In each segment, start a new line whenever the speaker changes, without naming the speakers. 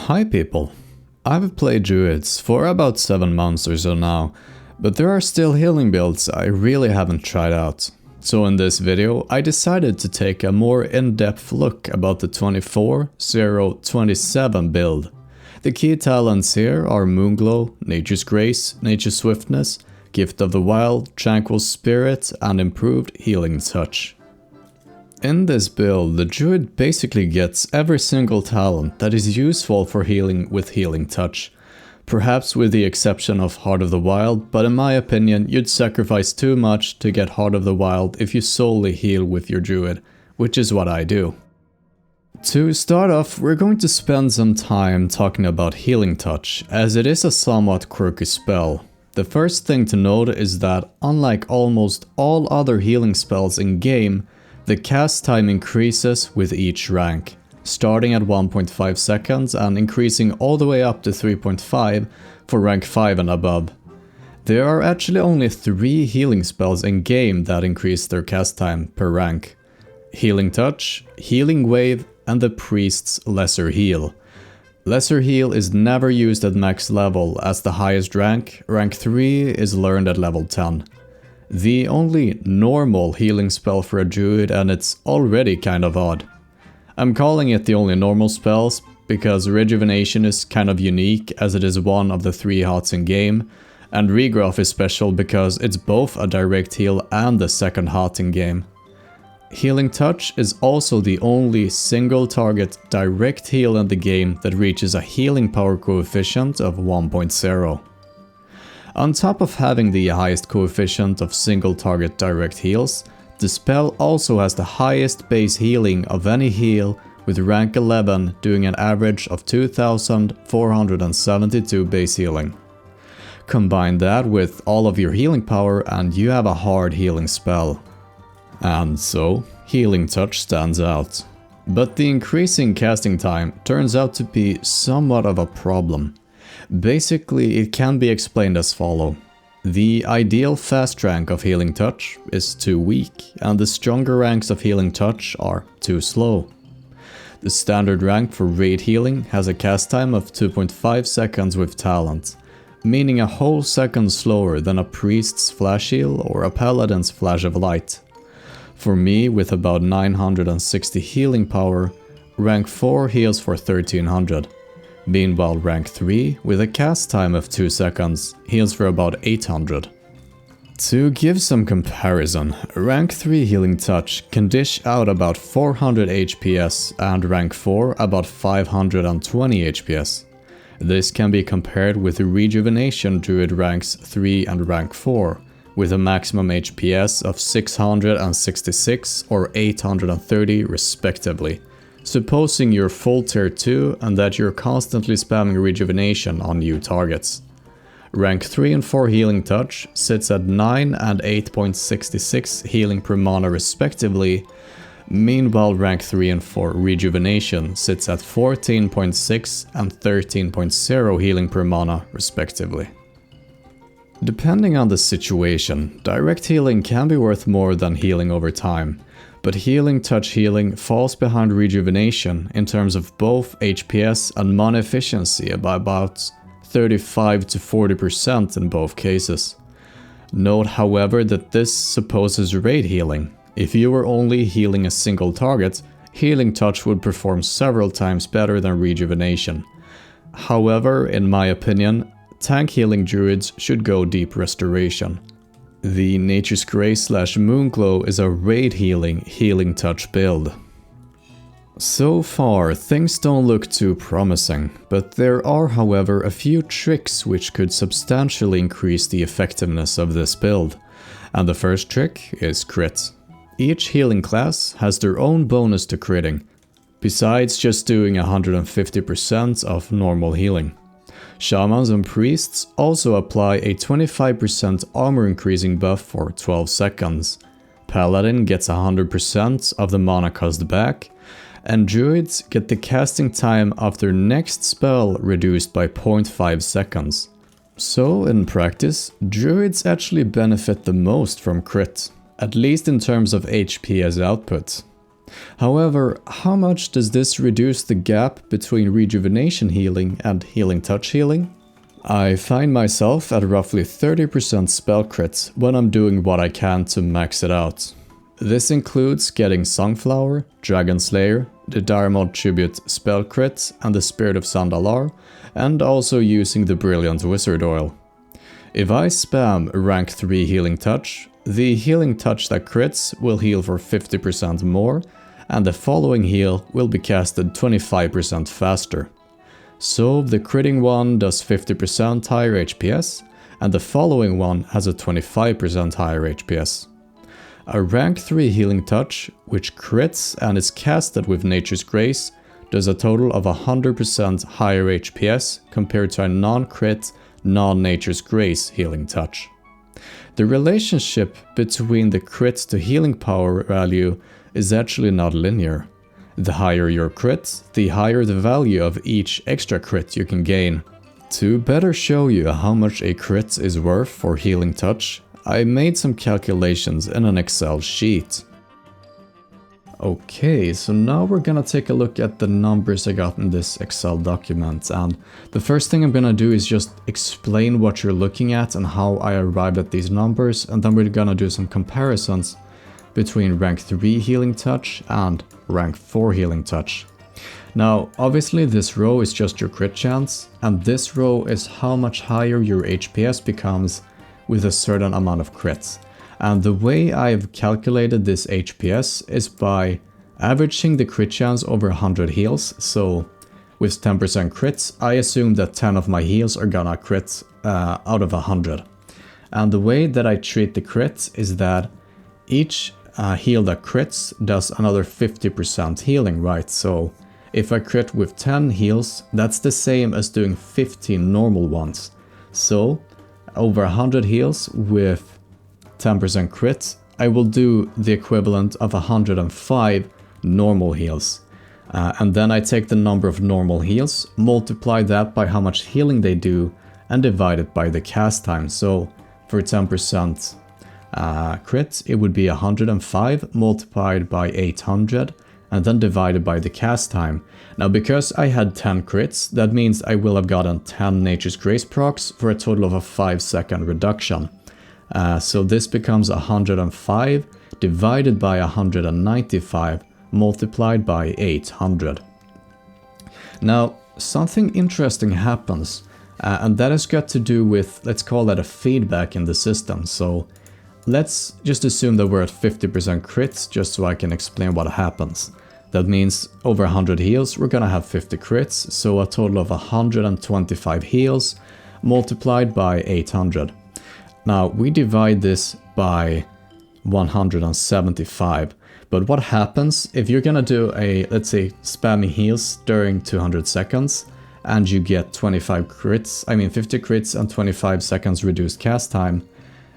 Hi people, I've played Druids for about 7 months or so now, but there are still healing builds I really haven't tried out. So in this video I decided to take a more in-depth look about the 24-0-27 build. The key talents here are Moonglow, Nature's Grace, Nature's Swiftness, Gift of the Wild, Tranquil Spirit and Improved Healing Touch. In this build, the Druid basically gets every single talent that is useful for healing with Healing Touch. Perhaps with the exception of Heart of the Wild, but in my opinion you'd sacrifice too much to get Heart of the Wild if you solely heal with your Druid, which is what I do. To start off, we're going to spend some time talking about Healing Touch, as it is a somewhat quirky spell. The first thing to note is that, unlike almost all other healing spells in game, the cast time increases with each rank, starting at 1.5 seconds and increasing all the way up to 3.5 for rank 5 and above. There are actually only 3 healing spells in game that increase their cast time per rank: Healing Touch, Healing Wave and the Priest's Lesser Heal. Lesser Heal is never used at max level, as the highest rank, rank 3, is learned at level 10. The only normal healing spell for a Druid, and it's already kind of odd. I'm calling it the only normal spells because Rejuvenation is kind of unique, as it is one of the 3 hots in game, and Regrowth is special because it's both a direct heal and the second hot in game. Healing Touch is also the only single target direct heal in the game that reaches a healing power coefficient of 1.0. On top of having the highest coefficient of single target direct heals, the spell also has the highest base healing of any heal, with rank 11 doing an average of 2472 base healing. Combine that with all of your healing power and you have a hard healing spell. And so, Healing Touch stands out. But the increasing casting time turns out to be somewhat of a problem. Basically, it can be explained as follows. The ideal fast rank of Healing Touch is too weak, and the stronger ranks of Healing Touch are too slow. The standard rank for raid healing has a cast time of 2.5 seconds with talent, meaning a whole second slower than a priest's flash heal or a paladin's flash of light. For me, with about 960 healing power, rank 4 heals for 1300. Meanwhile, rank 3, with a cast time of 2 seconds, heals for about 800. To give some comparison, rank 3 Healing Touch can dish out about 400 HPS and rank 4 about 520 HPS. This can be compared with the Rejuvenation Druid ranks 3 and rank 4, with a maximum HPS of 666 or 830 respectively. Supposing you're full tier 2 and that you're constantly spamming Rejuvenation on new targets. Rank 3 and 4 Healing Touch sits at 9 and 8.66 healing per mana respectively, meanwhile rank 3 and 4 Rejuvenation sits at 14.6 and 13.0 healing per mana respectively. Depending on the situation, direct healing can be worth more than healing over time. But Healing Touch healing falls behind Rejuvenation in terms of both HPS and mana efficiency by about 35 to 40% in both cases. Note however that this supposes raid healing. If you were only healing a single target, Healing Touch would perform several times better than Rejuvenation. However, in my opinion, tank healing Druids should go Deep Restoration. The Nature's Grace / Moonglow is a raid healing Healing Touch build. So far, things don't look too promising, but there are however a few tricks which could substantially increase the effectiveness of this build. And the first trick is crit. Each healing class has their own bonus to critting, besides just doing 150% of normal healing. Shamans and priests also apply a 25% armor increasing buff for 12 seconds. Paladin gets 100% of the mana cost back, and druids get the casting time of their next spell reduced by 0.5 seconds. So in practice, druids actually benefit the most from crit, at least in terms of HP as output. However, how much does this reduce the gap between rejuvenation healing and healing touch healing? I find myself at roughly 30% spell crits when I'm doing what I can to max it out. This includes getting Sunflower, Dragon Slayer, the Diamond Tribute spell crit and the Spirit of Sandalar, and also using the Brilliant Wizard Oil. If I spam rank 3 healing touch, the healing touch that crits will heal for 50% more, and the following heal will be casted 25% faster. So the critting one does 50% higher HPS, and the following one has a 25% higher HPS. A rank 3 healing touch, which crits and is casted with Nature's Grace, does a total of 100% higher HPS compared to a non-crit, non-Nature's Grace healing touch. The relationship between the crit to healing power value is actually not linear. The higher your crit, the higher the value of each extra crit you can gain. To better show you how much a crit is worth for healing touch, I made some calculations in an Excel sheet. Okay, so now we're gonna take a look at the numbers I got in this Excel document, and the first thing I'm gonna do is just explain what you're looking at and how I arrived at these numbers, and then we're gonna do some comparisons between rank 3 healing touch and rank 4 healing touch. Now, obviously this row is just your crit chance, and this row is how much higher your HPS becomes with a certain amount of crits. And the way I've calculated this HPS is by averaging the crit chance over 100 heals. So with 10% crits, I assume that 10 of my heals are gonna crit out of 100. And the way that I treat the crits is that each heal that crits does another 50% healing, right? So if I crit with 10 heals, that's the same as doing 15 normal ones. So over 100 heals with 10% crit, I will do the equivalent of 105 normal heals. And then I take the number of normal heals, multiply that by how much healing they do, and divide it by the cast time. So for 10% crit, it would be 105 multiplied by 800, and then divided by the cast time. Now because I had 10 crits, that means I will have gotten 10 Nature's Grace procs for a total of a 5-second reduction. So this becomes 105 divided by 195 multiplied by 800. Now something interesting happens, and that has got to do with, let's call that a feedback in the system. So let's just assume that we're at 50% crits just so I can explain what happens. That means over 100 heals we're gonna have 50 crits, so a total of 125 heals multiplied by 800. Now we divide this by 175, but what happens if you're gonna do a, let's say, spamming heals during 200 seconds and you get 25 crits, 50 crits and 25 seconds reduced cast time,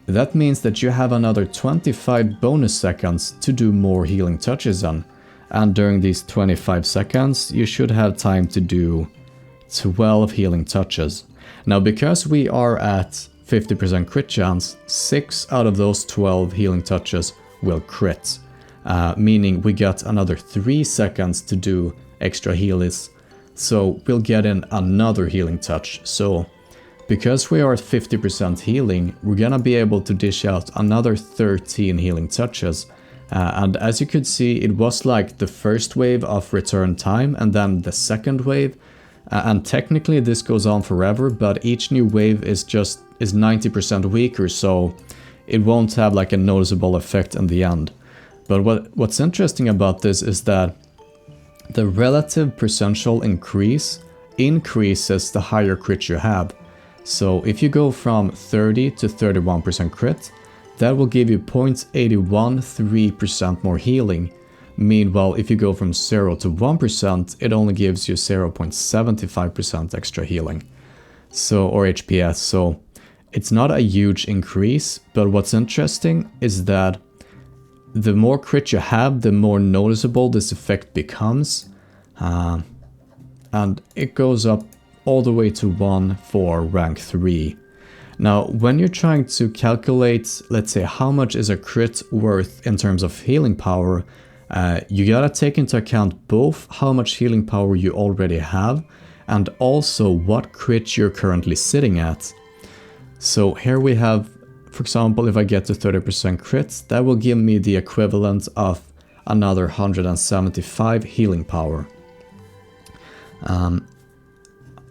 that means that you have another 25 bonus seconds to do more healing touches on, and during these 25 seconds you should have time to do 12 healing touches. Now because we are at 50% crit chance, 6 out of those 12 healing touches will crit, meaning we got another 3 seconds to do extra heals, so we'll get in another healing touch. So because we are at 50% healing, we're gonna be able to dish out another 13 healing touches, and as you could see, it was like the first wave of return time and then the second wave, and technically this goes on forever, but each new wave is 90% weaker, so it won't have like a noticeable effect in the end. But what's interesting about this is that the relative percentual increase increases the higher crit you have. So if you go from 30 to 31% crit, that will give you 0.813% more healing. Meanwhile, if you go from 0 to 1%, it only gives you 0.75% extra healing, or HPS. So it's not a huge increase, but what's interesting is that the more crit you have, the more noticeable this effect becomes, and it goes up all the way to 1 for rank 3. Now, when you're trying to calculate, let's say, how much is a crit worth in terms of healing power, you gotta take into account both how much healing power you already have and also what crit you're currently sitting at. So here we have, for example, if I get to 30% crit, that will give me the equivalent of another 175 healing power.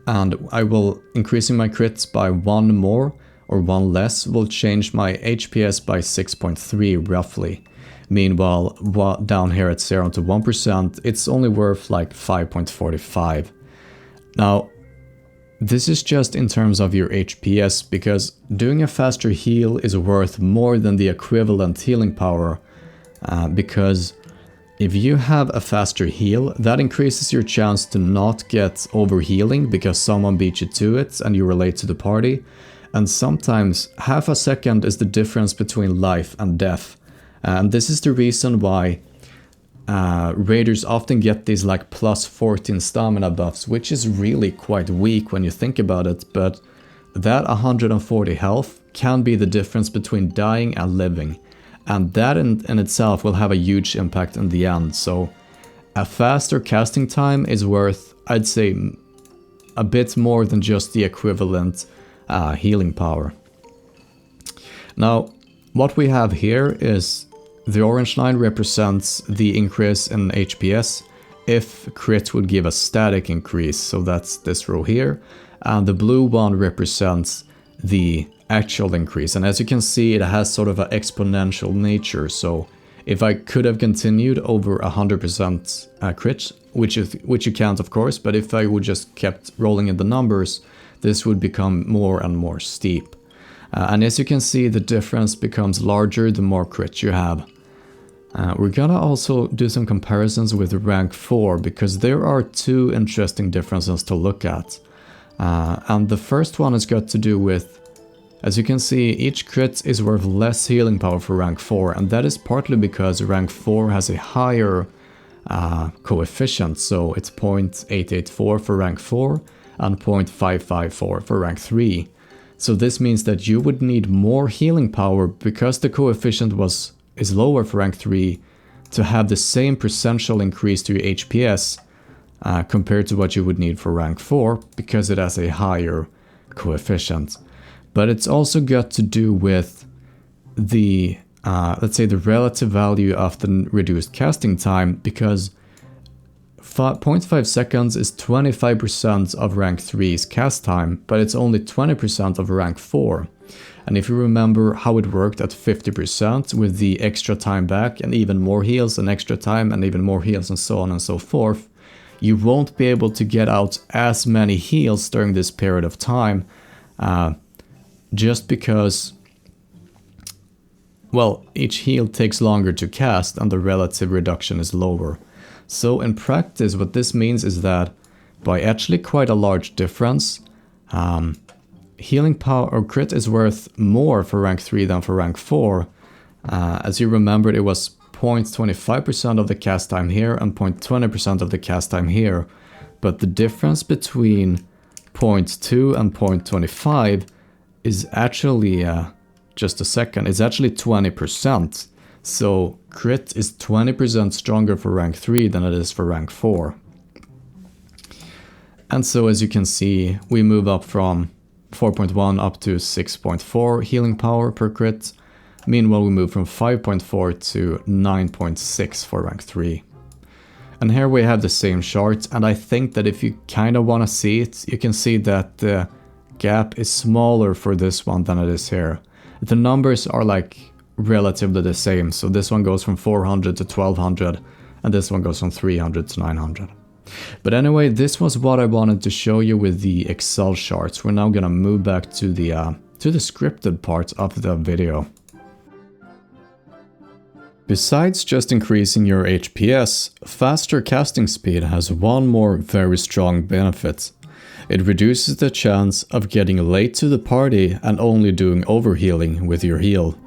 And I will, increasing my crits by 1 more or 1 less will change my HPS by 6.3 roughly. Meanwhile, down here at 0 to 1%, it's only worth like 5.45. Now, this is just in terms of your HPS, because doing a faster heal is worth more than the equivalent healing power, because if you have a faster heal, that increases your chance to not get overhealing because someone beat you to it and you were late to the party. And sometimes half a second is the difference between life and death. And this is the reason why raiders often get these like plus 14 stamina buffs, which is really quite weak when you think about it. But that 140 health can be the difference between dying and living. And that in itself will have a huge impact in the end. So a faster casting time is worth, I'd say, a bit more than just the equivalent healing power. Now, what we have here is the orange line represents the increase in HPS if crit would give a static increase. So that's this row here. And the blue one represents the actual increase, and as you can see, it has sort of an exponential nature. So if I could have continued over 100% crit, which you can't of course, but if I would just kept rolling in the numbers, this would become more and more steep. And as you can see, the difference becomes larger the more crit you have. We're gonna also do some comparisons with rank 4, because there are 2 interesting differences to look at. And the first one has got to do with, as you can see, each crit is worth less healing power for rank 4, and that is partly because rank 4 has a higher coefficient, so it's 0.884 for rank 4 and 0.554 for rank 3. So this means that you would need more healing power because the coefficient is lower for rank 3 to have the same percentual increase to your HPS compared to what you would need for rank 4 because it has a higher coefficient. But it's also got to do with the, let's say, the relative value of the reduced casting time, because 0.5 seconds is 25% of rank 3's cast time, but it's only 20% of rank 4. And if you remember how it worked at 50% with the extra time back and even more heals and extra time and even more heals and so on and so forth, you won't be able to get out as many heals during this period of time. Just because, well, each heal takes longer to cast and the relative reduction is lower. So in practice, what this means is that by actually quite a large difference, healing power or crit is worth more for rank 3 than for rank 4. As you remembered, it was 0.25% of the cast time here and 0.20% of the cast time here. But the difference between 0.2 and 0.25 is actually, just a second, it's actually 20%. So crit is 20% stronger for rank 3 than it is for rank 4. And so as you can see, we move up from 4.1 up to 6.4 healing power per crit. Meanwhile, we move from 5.4 to 9.6 for rank 3. And here we have the same chart, and I think that if you kind of want to see it, you can see that the gap is smaller for this one than it is here. The numbers are like relatively the same, so this one goes from 400 to 1200 and this one goes from 300 to 900. But anyway, this was what I wanted to show you with the Excel charts. We're now gonna move back to the scripted part of the video. Besides just increasing your HPS, faster casting speed has one more very strong benefit. It reduces the chance of getting late to the party and only doing overhealing with your heal.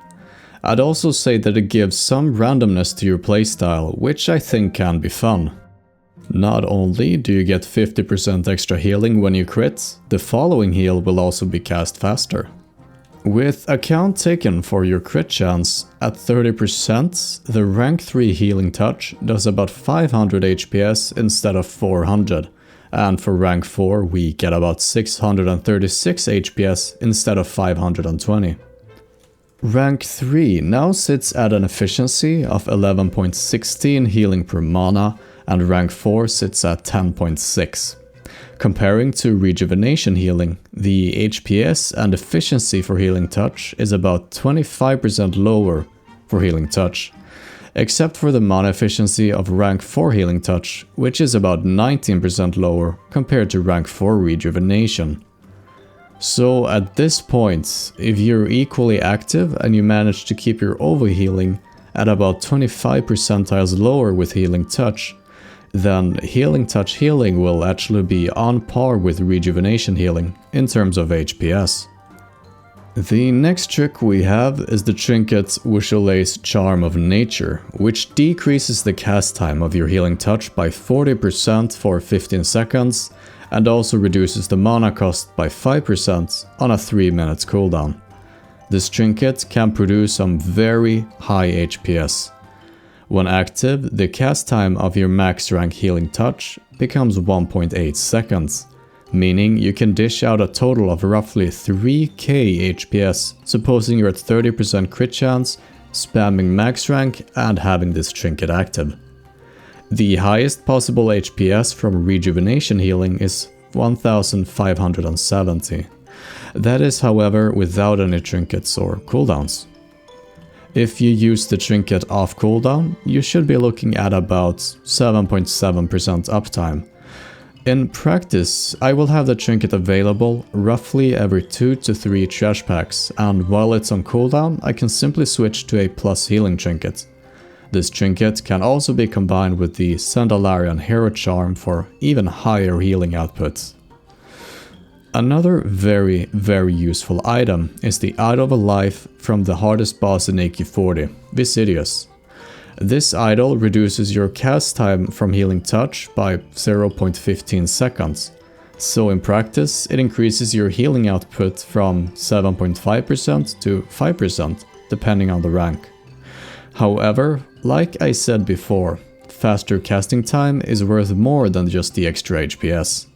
I'd also say that it gives some randomness to your playstyle, which I think can be fun. Not only do you get 50% extra healing when you crit, the following heal will also be cast faster. With account taken for your crit chance, at 30%, the rank 3 healing touch does about 500 HPS instead of 400, and for rank 4 we get about 636 HPS instead of 520. Rank 3 now sits at an efficiency of 11.16 healing per mana, and rank 4 sits at 10.6. Comparing to rejuvenation healing, the HPS and efficiency for healing touch is about 25% lower for healing touch, except for the mana efficiency of rank 4 healing touch, which is about 19% lower compared to rank 4 rejuvenation. So at this point, if you're equally active and you manage to keep your overhealing at about 25 percentiles lower with healing touch, then healing touch healing will actually be on par with rejuvenation healing in terms of HPS. The next trick we have is the trinket Wusholei's Charm of Nature, which decreases the cast time of your healing touch by 40% for 15 seconds and also reduces the mana cost by 5% on a 3 minutes cooldown. This trinket can produce some very high HPS. When active, the cast time of your max rank healing touch becomes 1.8 seconds, meaning you can dish out a total of roughly 3k HPS, supposing you're at 30% crit chance, spamming max rank and having this trinket active. The highest possible HPS from rejuvenation healing is 1570. That is, however, without any trinkets or cooldowns. If you use the trinket off cooldown, you should be looking at about 7.7% uptime. In practice, I will have the trinket available roughly every 2 to 3 trash packs, and while it's on cooldown, I can simply switch to a plus healing trinket. This trinket can also be combined with the Sandalarian Hero Charm for even higher healing output. Another very useful item is the Idol of a Life from the hardest boss in AQ40, Visidius. This idol reduces your cast time from healing touch by 0.15 seconds, so in practice it increases your healing output from 7.5% to 5% depending on the rank. However, like I said before, faster casting time is worth more than just the extra HPS.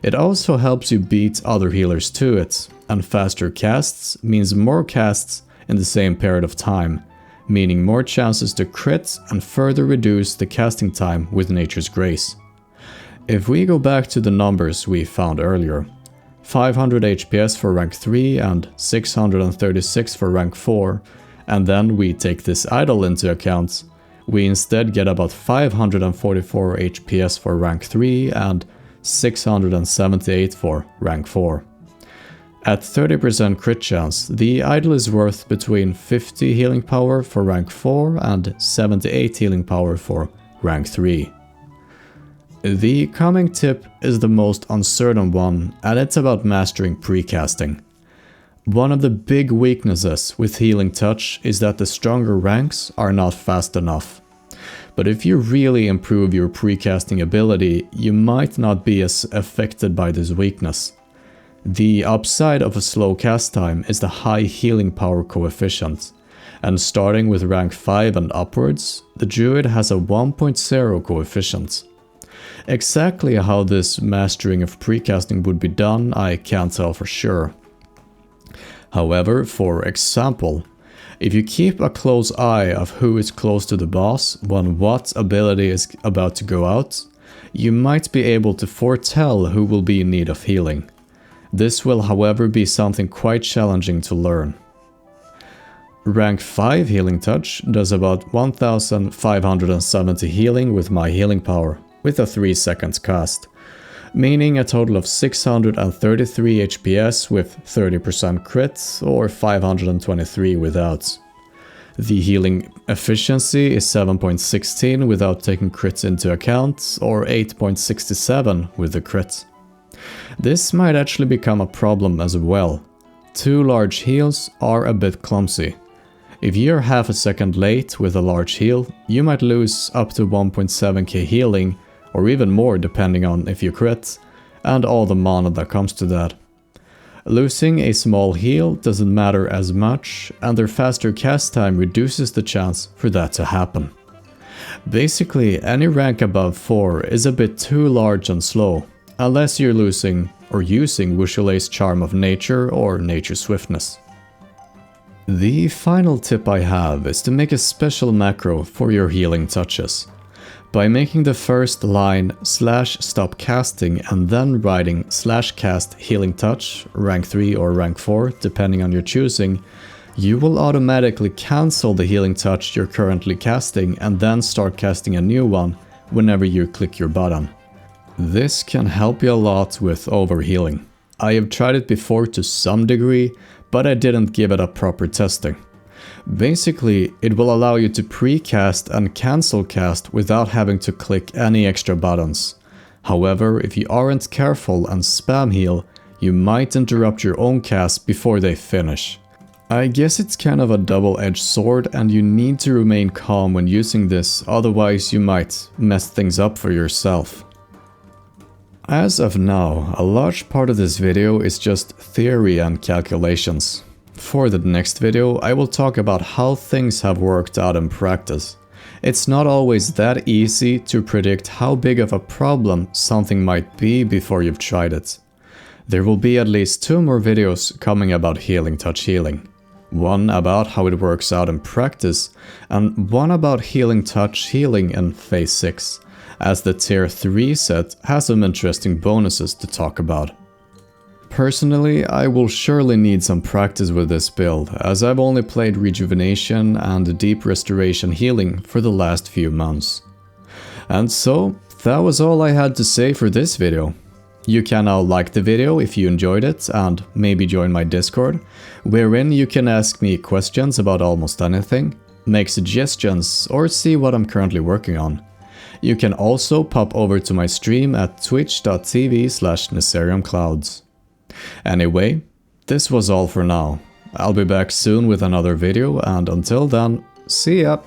It also helps you beat other healers to it, and faster casts means more casts in the same period of time, meaning more chances to crit and further reduce the casting time with Nature's Grace. If we go back to the numbers we found earlier, 500 HPS for rank 3 and 636 for rank 4, and then we take this idol into account, we instead get about 544 HPS for rank 3 and 678 for rank 4. At 30% crit chance, the idol is worth between 50 healing power for rank 4 and 78 healing power for rank 3. The coming tip is the most uncertain one, and it's about mastering precasting. One of the big weaknesses with healing touch is that the stronger ranks are not fast enough. But if you really improve your precasting ability, you might not be as affected by this weakness. The upside of a slow cast time is the high healing power coefficient, and starting with rank 5 and upwards, the Druid has a 1.0 coefficient. Exactly how this mastering of precasting would be done, I can't tell for sure. However, for example, if you keep a close eye of who is close to the boss when what ability is about to go out, you might be able to foretell who will be in need of healing. This will, however, be something quite challenging to learn. Rank 5 healing touch does about 1570 healing with my healing power, with a 3 seconds cast, meaning a total of 633 HPS with 30% crit or 523 without. The healing efficiency is 7.16 without taking crits into account, or 8.67 with the crit. This might actually become a problem as well. 2 large heals are a bit clumsy. If you're half a second late with a large heal, you might lose up to 1.7k healing, or even more depending on if you crit, and all the mana that comes to that. Losing a small heal doesn't matter as much, and their faster cast time reduces the chance for that to happen. Basically, any rank above 4 is a bit too large and slow, unless you're losing or using Wushulei's Charm of Nature or Nature Swiftness. The final tip I have is to make a special macro for your healing touches. By making the first line /stop casting and then writing /cast healing touch, rank 3 or rank 4 depending on your choosing, you will automatically cancel the healing touch you're currently casting and then start casting a new one whenever you click your button. This can help you a lot with overhealing. I have tried it before to some degree, but I didn't give it a proper testing. Basically, it will allow you to precast and cancel cast without having to click any extra buttons. However, if you aren't careful and spam heal, you might interrupt your own cast before they finish. I guess it's kind of a double-edged sword and you need to remain calm when using this, otherwise you might mess things up for yourself. As of now, a large part of this video is just theory and calculations. For the next video, I will talk about how things have worked out in practice. It's not always that easy to predict how big of a problem something might be before you've tried it. There will be at least 2 more videos coming about healing touch healing. One about how it works out in practice, and one about healing touch healing in Phase 6, as the Tier 3 set has some interesting bonuses to talk about. Personally, I will surely need some practice with this build, as I've only played Rejuvenation and Deep Restoration Healing for the last few months. And so, that was all I had to say for this video. You can now like the video if you enjoyed it and maybe join my Discord, wherein you can ask me questions about almost anything, make suggestions or see what I'm currently working on. You can also pop over to my stream at twitch.tv/NeceriumClouds. Anyway, this was all for now. I'll be back soon with another video and until then, see ya!